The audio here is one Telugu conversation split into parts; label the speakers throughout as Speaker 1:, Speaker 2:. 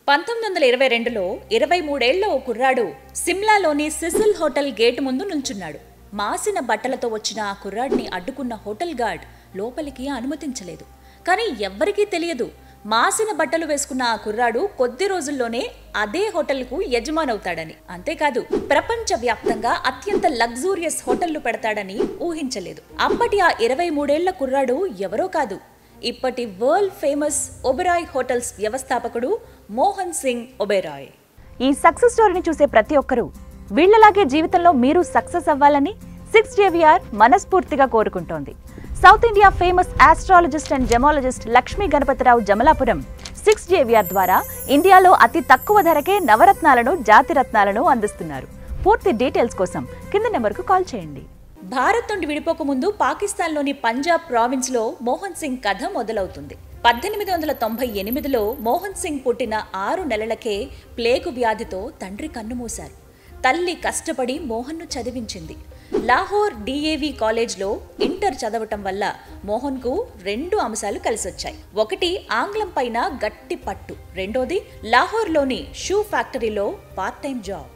Speaker 1: 1922లో 23 ఏళ్ల ఓ కుర్రాడు సిమ్లాలోని సిసిల్ హోటల్ గేట్ ముందు నిల్చున్నాడు. మాసిన బట్టలతో వచ్చిన ఆ కుర్రాడిని అడ్డుకున్న హోటల్ గార్డ్ లోపలికి అనుమతించలేదు. కానీ ఎవ్వరికీ తెలియదు, మాసిన బట్టలు వేసుకున్న ఆ కుర్రాడు కొద్ది రోజుల్లోనే అదే హోటల్కు యజమానవుతాడని. అంతేకాదు, ప్రపంచవ్యాప్తంగా అత్యంత లగ్జూరియస్ హోటళ్లు పెడతాడని ఊహించలేదు. అప్పటి ఆ 23 ఏళ్ల కుర్రాడు ఎవరో కాదు, ఇప్పటి వరల్డ్ ఫేమస్ ఒబెరాయ్ హోటల్స్ వ్యవస్థాపకుడు మోహన్ సింగ్ ఒబెరాయ్.
Speaker 2: ఈ సక్సెస్ స్టోరీని చూసే ప్రతి ఒక్కరూ వీళ్లలాగే జీవితంలో మీరు సక్సెస్ అవ్వాలని 6JVR మనస్ఫూర్తిగా కోరుకుంటోంది. South India famous astrologist and gemologist Lakshmi Ganapathirao Jamalapuram 6JVR ద్వారా ఇండియాలో అతి తక్కువ ధరకే నవరత్నాలను, జాతిరత్నాలను అందిస్తున్నారు. పూర్తి డీటెయిల్స్ కోసం కింద నెంబర్కు కాల్ చేయండి.
Speaker 1: భారత్ నుండి విడిపోకముందు పాకిస్తాన్లోని పంజాబ్ ప్రావిన్స్లో మోహన్ సింగ్ కథ మొదలవుతుంది. 1898లో మోహన్ సింగ్ పుట్టిన 6 నెలలకే ప్లేగు వ్యాధితో తండ్రి కన్నుమూశారు. తల్లి కష్టపడి మోహన్ను చదివించింది. లాహోర్ DAV కాలేజ్లో ఇంటర్ చదవటం వల్ల మోహన్కు 2 అంశాలు కలిసొచ్చాయి. ఒకటి ఆంగ్లం పైన గట్టి పట్టు, రెండోది లాహోర్లోని షూ ఫ్యాక్టరీలో పార్ట్ టైం జాబ్.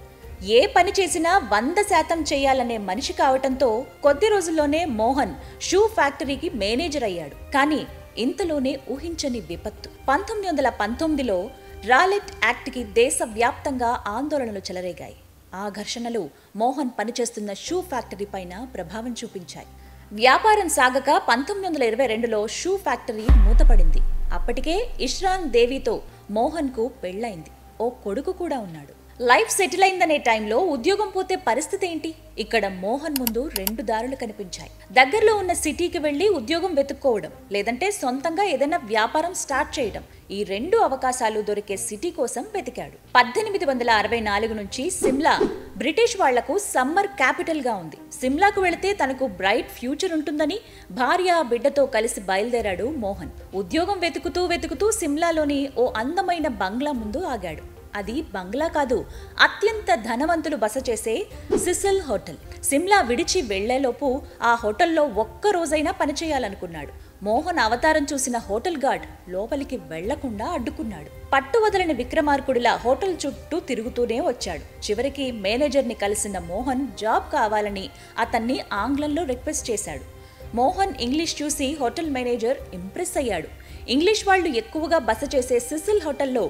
Speaker 1: ఏ పని చేసినా 100% చేయాలనే మనిషి కావటంతో కొద్ది రోజుల్లోనే మోహన్ షూ ఫ్యాక్టరీకి మేనేజర్ అయ్యాడు. కానీ ఇంతలోనే ఊహించని విపత్తు. 1919లో రాలెట్ యాక్ట్కి దేశవ్యాప్తంగా ఆందోళనలు చెలరేగాయి. ఆ ఘర్షణలు మోహన్ పనిచేస్తున్న షూ ఫ్యాక్టరీ పైన ప్రభావం చూపించాయి. వ్యాపారం సాగక 1922లో షూ ఫ్యాక్టరీ మూతపడింది. అప్పటికే ఇష్రాన్ దేవితో మోహన్కు పెళ్లైంది. ఓ కొడుకు కూడా ఉన్నాడు. లైఫ్ సెటిల్ అయిందనే టైంలో ఉద్యోగం పోతే పరిస్థితి ఏంటి? ఇక్కడ మోహన్ ముందు 2 దారులు కనిపించాయి. దగ్గరలో ఉన్న సిటీకి వెళ్లి ఉద్యోగం వెతుక్కోవడం, లేదంటే సొంతంగా ఏదైనా వ్యాపారం స్టార్ట్ చేయడం. ఈ 2 అవకాశాలు దొరికే సిటీ కోసం వెతికాడు. 1864 నుంచి సిమ్లా బ్రిటిష్ వాళ్లకు సమ్మర్ క్యాపిటల్ గా ఉంది. సిమ్లాకు వెళితే తనకు బ్రైట్ ఫ్యూచర్ ఉంటుందని భార్య, బిడ్డతో కలిసి బయలుదేరాడు మోహన్. ఉద్యోగం వెతుకుతూ సిమ్లాలోని ఓ అందమైన బంగ్లా ముందు ఆగాడు. అది బంగ్లా కాదు, అత్యంత ధనవంతులు బస చేసే సిసిల్ హోటల్. సిమ్లా విడిచి వెళ్లేలోపు ఆ హోటల్లో ఒక్క రోజైనా పనిచేయాలనుకున్నాడు. మోహన్ అవతారం చూసిన హోటల్ గార్డ్ లోపలికి వెళ్లకుండా అడ్డుకున్నాడు. పట్టువదలని విక్రమార్కుడిలా హోటల్ చుట్టూ తిరుగుతూనే వచ్చాడు. చివరికి మేనేజర్ని కలిసిన మోహన్ జాబ్ కావాలని అతన్ని ఆంగ్లంలో రిక్వెస్ట్ చేశాడు. మోహన్ ఇంగ్లీష్ చూసి హోటల్ మేనేజర్ ఇంప్రెస్ అయ్యాడు. ఇంగ్లీష్ వాళ్లు ఎక్కువగా బస చేసే సిసిల్ హోటల్లో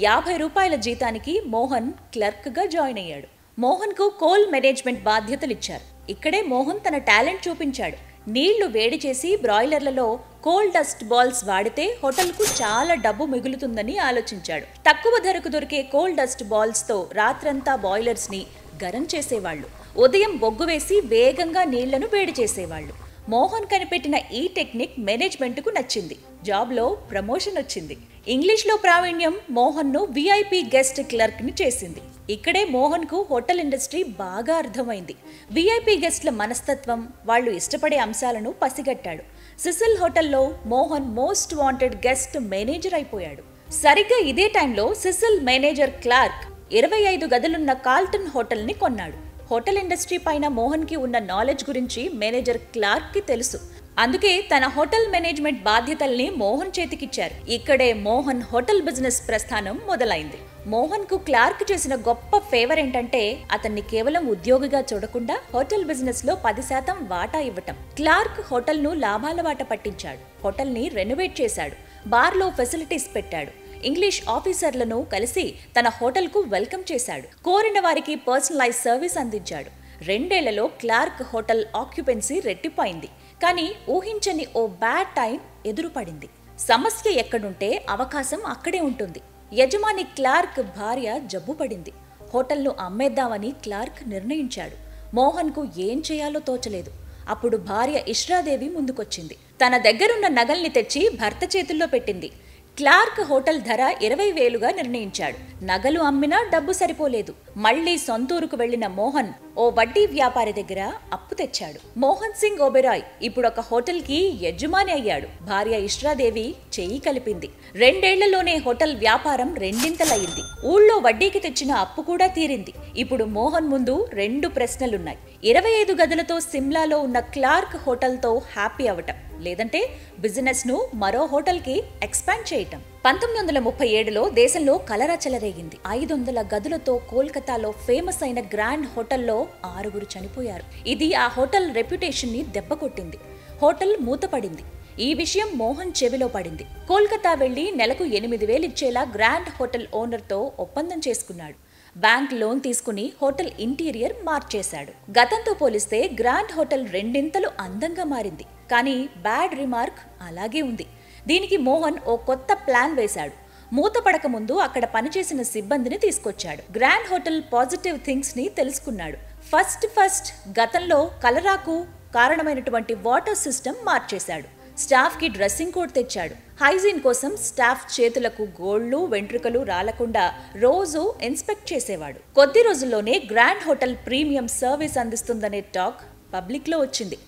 Speaker 1: 50 రూపాయల జీతానికి మోహన్ క్లర్క్గా జాయిన్ అయ్యాడు. మోహన్కు కోల్ మేనేజ్మెంట్ బాధ్యతలిచ్చారు. ఇక్కడే మోహన్ తన టాలెంట్ చూపించాడు. నీళ్లు వేడి చేసి బ్రాయిలర్లలో కోల్ డస్ట్ బాల్స్ వాడితే హోటల్కు చాలా డబ్బు మిగులుతుందని ఆలోచించాడు. తక్కువ ధరకు దొరికే కోల్ డస్ట్ బాల్స్తో రాత్రంతా బాయిలర్స్ని గరం చేసేవాళ్లు. ఉదయం బొగ్గు వేసి వేగంగా నీళ్లను వేడి చేసేవాళ్లు. మోహన్ కనిపెట్టిన ఈ టెక్నిక్ మేనేజ్మెంట్కు నచ్చింది. జాబ్లో ప్రమోషన్ వచ్చింది. ఇంగ్లీష్లో ప్రావీణ్యం మోహన్ను VIP గెస్ట్ క్లర్క్ని చేసింది. ఇక్కడే మోహన్కు హోటల్ ఇండస్ట్రీ బాగా అర్థమైంది. VIP గెస్ట్ల మనస్తత్వం, వాళ్ళు ఇష్టపడే అంశాలను పసిగట్టాడు. సిసిల్ హోటల్లో Mohan most wanted guest manager అయిపోయాడు. సరిగ్గా ఇదే టైంలో సిసిల్ మేనేజర్ క్లార్క్ 25 గదులున్న కాల్టన్ హోటల్ని కొన్నాడు. హోటల్ ఇండస్ట్రీ పైన మోహన్కి ఉన్న నాలెడ్జ్ గురించి మేనేజర్ క్లార్క్కి తెలుసు. అందుకే తన హోటల్ మేనేజ్మెంట్ బాధ్యతల్ని మోహన్ చేతికిచ్చారు. ఇక్కడే మోహన్ హోటల్ బిజినెస్ ప్రస్థానం మొదలైంది. మోహన్కు క్లార్క్ చేసిన గొప్ప ఫేవర్ ఏంటంటే అతన్ని కేవలం ఉద్యోగిగా చూడకుండా హోటల్ బిజినెస్ లో 10% వాటా ఇవ్వటం. క్లార్క్ హోటల్ను లాభాల బాట పట్టించాడు. హోటల్ని రెనోవేట్ చేశాడు. బార్లో ఫెసిలిటీస్ పెట్టాడు. ఇంగ్లీష్ ఆఫీసర్లను కలిసి తన హోటల్కు వెల్కమ్ చేశాడు. కోరిన వారికి పర్సనలైజ్ సర్వీస్ అందించాడు. 2 ఏళ్లలో క్లార్క్ హోటల్ ఆక్యుపెన్సీ రెట్టిపోయింది. కానీ ఊహించని ఓ బ్యాడ్ టైం ఎదురుపడింది. సమస్య ఎక్కడుంటే అవకాశం అక్కడే ఉంటుంది. యజమాని క్లార్క్ భార్య జబ్బు పడింది. హోటల్ను అమ్మేద్దామని క్లార్క్ నిర్ణయించాడు. మోహన్కు ఏం చేయాలో తోచలేదు. అప్పుడు భార్య ఇష్రాదేవి ముందుకొచ్చింది. తన దగ్గరున్న నగల్ని తెచ్చి భర్త చేతుల్లో పెట్టింది. క్లార్క్ హోటల్ ధర 20,000గా నిర్ణయించాడు. నగలు అమ్మినా డబ్బు సరిపోలేదు. మళ్లీ సొంతూరుకు వెళ్లిన మోహన్ ఓ వడ్డీ వ్యాపారి దగ్గర అప్పు తెచ్చాడు. మోహన్ సింగ్ ఒబెరాయ్ ఇప్పుడు ఒక హోటల్ కి యజమాని అయ్యాడు. భార్య ఇష్రాదేవి చెయ్యి కలిపింది. 2 ఏళ్లలోనే హోటల్ వ్యాపారం రెండింతలయ్యింది. ఊళ్ళో వడ్డీకి తెచ్చిన అప్పు కూడా తీరింది. ఇప్పుడు మోహన్ ముందు 2 ప్రశ్నలున్నాయి. 25 గదులతో సిమ్లాలో ఉన్న క్లార్క్ హోటల్తో హ్యాపీ అవటం, లేదంటే బిజినెస్ ను మరో హోటల్ కి ఎక్స్పాండ్ చేయటం. 1937లో దేశంలో కలరా చెలరేగింది. 500 గదులతో కోల్కతాలో ఫేమస్ అయిన గ్రాండ్ హోటల్లో 6 చనిపోయారు. ఇది ఆ హోటల్ రెప్యుటేషన్ ని దెబ్బకొట్టింది. హోటల్ మూతపడింది. ఈ విషయం మోహన్ చెవిలో పడింది. కోల్కతా వెళ్లి నెలకు 8,000 ఇచ్చేలా గ్రాండ్ హోటల్ ఓనర్తో ఒప్పందం చేసుకున్నాడు. బ్యాంక్ లోన్ తీసుకుని హోటల్ ఇంటీరియర్ మార్చేశాడు. గతంతో పోలిస్తే గ్రాండ్ హోటల్ రెండింతలు అందంగా మారింది. కానీ బ్యాడ్ రిమార్క్ అలాగే ఉంది. దీనికి మోహన్ ఓ కొత్త ప్లాన్ వేశాడు. మూత పడక ముందు అక్కడ పనిచేసిన సిబ్బందిని తీసుకొచ్చాడు. గ్రాండ్ హోటల్ పాజిటివ్ థింగ్స్ ని తెలుసుకున్నాడు. ఫస్ట్ గతంలో కలరాకు కారణమైనటువంటి వాటర్ సిస్టమ్ మార్చేశాడు. స్టాఫ్ కి డ్రెస్సింగ్ కోడ్ తెచ్చాడు. హైజీన్ కోసం స్టాఫ్ చేతులకు గోళ్లు వెంట్రుకలు రాలకుండా రోజు ఇన్స్పెక్ట్ చేసేవాడు. కొద్ది రోజుల్లోనే గ్రాండ్ హోటల్ ప్రీమియం సర్వీస్ అందిస్తుందనే టాక్ పబ్లిక్ లో వచ్చింది.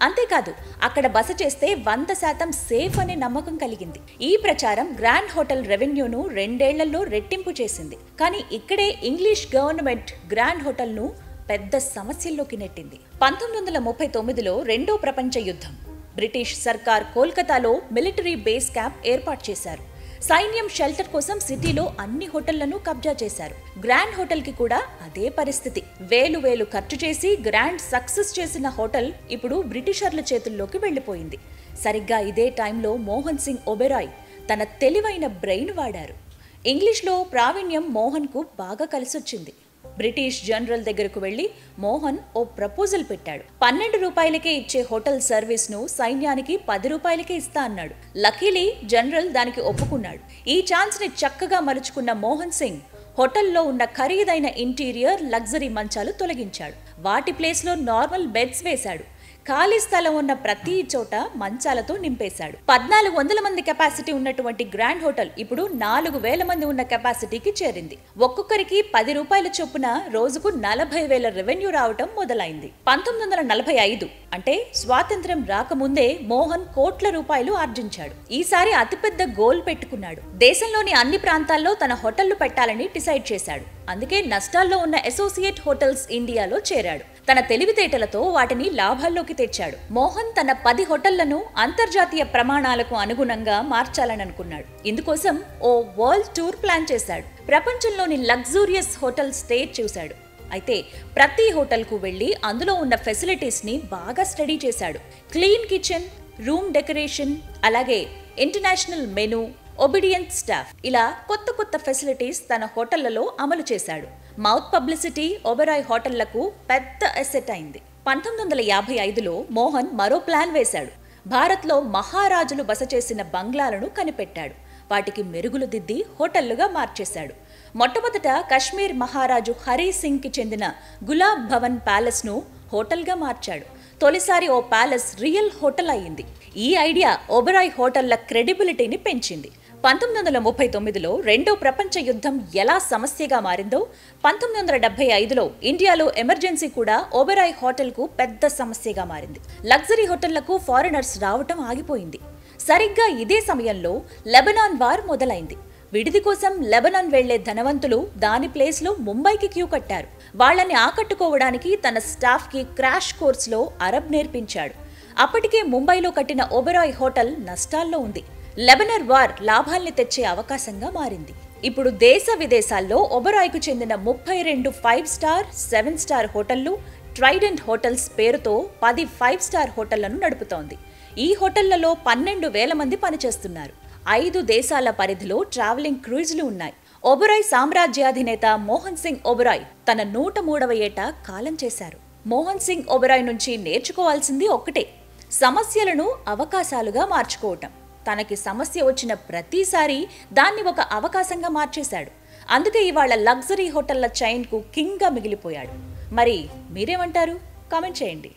Speaker 1: అంతేకాదు అక్కడ బస చేస్తే 100% సేఫ్ అనే నమ్మకం కలిగింది. ఈ ప్రచారం గ్రాండ్ హోటల్ రెవెన్యూను 2 ఏళ్లలో రెట్టింపు చేసింది. కానీ ఇక్కడే ఇంగ్లీష్ గవర్నమెంట్ గ్రాండ్ హోటల్ ను పెద్ద సమస్యల్లోకి నెట్టింది. 1939లో రెండో ప్రపంచ యుద్ధం. బ్రిటిష్ సర్కార్ కోల్కతాలో మిలిటరీ బేస్ క్యాంప్ ఏర్పాటు చేశారు. సైన్యం షెల్టర్ కోసం సిటీలో అన్ని హోటళ్లను కబ్జా చేశారు. గ్రాండ్ హోటల్ కి కూడా అదే పరిస్థితి. వేలు ఖర్చు చేసి గ్రాండ్ సక్సెస్ చేసిన హోటల్ ఇప్పుడు బ్రిటిషర్ల చేతుల్లోకి వెళ్లిపోయింది. సరిగ్గా ఇదే టైంలో మోహన్ సింగ్ ఒబెరాయ్ తన తెలివైన బ్రెయిన్ వాడారు. ఇంగ్లీష్లో ప్రావీణ్యం మోహన్ కు బాగా కలిసొచ్చింది. బ్రిటిష్ జనరల్ దగ్గరకు వెళ్లి మోహన్ ఓ ప్రపోజల్ పెట్టాడు. 12 రూపాయలకే ఇచ్చే హోటల్ సర్వీస్ ను సైన్యానికి 10 రూపాయలకే ఇస్తా అన్నాడు. లక్కీలీ జనరల్ దానికి ఒప్పుకున్నాడు. ఈ ఛాన్స్ ని చక్కగా మలుచుకున్న మోహన్ సింగ్ హోటల్లో ఉన్న ఖరీదైన ఇంటీరియర్ లగ్జరీ మంచాలు తొలగించాడు. వాటి ప్లేస్ లో నార్మల్ బెడ్స్ వేశాడు. ఖాళీ స్థలం ఉన్న ప్రతి చోట మంచాలతో నింపేశాడు. 1400 మంది కెపాసిటీ ఉన్నటువంటి గ్రాండ్ హోటల్ ఇప్పుడు 4,000 మంది ఉన్న కెపాసిటీకి చేరింది. ఒక్కొక్కరికి 10 రూపాయల చొప్పున రోజుకు 40,000 రెవెన్యూ రావటం మొదలైంది. 1945 అంటే స్వాతంత్ర్యం రాకముందే మోహన్ కోట్ల రూపాయలు ఆర్జించాడు. ఈసారి అతిపెద్ద గోల్ పెట్టుకున్నాడు. దేశంలోని అన్ని ప్రాంతాల్లో తన హోటళ్లు పెట్టాలని డిసైడ్ చేశాడు. అందుకే నష్టాల్లో ఉన్న అసోసియేట్ హోటల్స్ ఇండియాలో చేరాడు. తన తెలివితేటలతో వాటిని లాభాల్లోకి తెచ్చాడు. మోహన్ తన 10 హోటళ్లను అంతర్జాతీయ ప్రమాణాలకు అనుగుణంగా మార్చాలని అనుకున్నాడు. ఇందుకోసం ఓ వరల్డ్ టూర్ ప్లాన్ చేశాడు. ప్రపంచంలోని లగ్జూరియస్ హోటల్ స్టే చూశాడు. అయితే ప్రతి హోటల్ కు వెళ్లి అందులో ఉన్న ఫెసిలిటీస్ ని బాగా స్టడీ చేశాడు. క్లీన్ కిచెన్, రూమ్ డెకరేషన్, అలాగే ఇంటర్నేషనల్ మెనూ, ఒబీడియంట్ స్టాఫ్, ఇలా కొత్త ఫెసిలిటీస్ తన హోటళ్లలో అమలు చేశాడు. మౌత్ పబ్లిసిటీ ఒబెరాయ్ హోటళ్లకు పెద్ద అసెట్ అయింది. 1955లో మోహన్ మరో ప్లాన్ వేశాడు. భారత్లో మహారాజులు బస చేసిన బంగ్లాలను కనిపెట్టాడు. వాటికి మెరుగులు దిద్ది హోటళ్లుగా మార్చేశాడు. మొట్టమొదట కశ్మీర్ మహారాజు హరి సింగ్ కి చెందిన గులాబ్ భవన్ ప్యాలెస్ ను హోటల్ గా మార్చాడు. తొలిసారి ఓ ప్యాలెస్ రియల్ హోటల్ అయింది. ఈ ఐడియా ఒబెరాయ్ హోటళ్ల క్రెడిబిలిటీని పెంచింది. 1939లో రెండో ప్రపంచ యుద్ధం ఎలా సమస్యగా మారిందో 1975లో ఇండియాలో ఎమర్జెన్సీ కూడా ఒబెరాయ్ హోటల్ కు పెద్ద సమస్యగా మారింది. లగ్జరీ హోటళ్లకు ఫారినర్స్ రావటం ఆగిపోయింది. సరిగ్గా ఇదే సమయంలో లెబనాన్ వార్ మొదలైంది. విడిది కోసం లెబనాన్ వెళ్లే ధనవంతులు దాని ప్లేస్ లో ముంబైకి క్యూ కట్టారు. వాళ్ళని ఆకట్టుకోవడానికి తన స్టాఫ్ కి క్రాష్ కోర్స్ లో అరబ్ నేర్పించాడు. అప్పటికే ముంబైలో కట్టిన ఒబెరాయ్ హోటల్ నష్టాల్లో ఉంది. లెబనాన్ వార్ లాభాల్ని తెచ్చే అవకాశంగా మారింది. ఇప్పుడు దేశ విదేశాల్లో ఒబెరాయ్కు చెందిన 32 5 స్టార్, 7 స్టార్ హోటళ్లు, ట్రైడెంట్ హోటల్స్ పేరుతో 10 5 స్టార్ హోటళ్లను నడుపుతోంది. ఈ హోటళ్లలో 12,000 మంది పనిచేస్తున్నారు. 5 దేశాల పరిధిలో ట్రావెలింగ్ క్రూయిజ్లు ఉన్నాయి. ఒబెరాయ్ సామ్రాజ్యాధినేత మోహన్ సింగ్ ఒబెరాయ్ తన 103వ ఏట కాలం చేశారు. మోహన్ సింగ్ ఒబెరాయ్ నుంచి నేర్చుకోవాల్సింది ఒక్కటే, సమస్యలను అవకాశాలుగా మార్చుకోవటం. తనకి సమస్య వచ్చిన ప్రతిసారి దాన్ని ఒక అవకాశంగా మార్చేశాడు. అందుకే ఇవాళ లగ్జరీ హోటళ్ల చైన్కు కింగ్గా మిగిలిపోయాడు. మరి మీరేమంటారు? కామెంట్ చేయండి.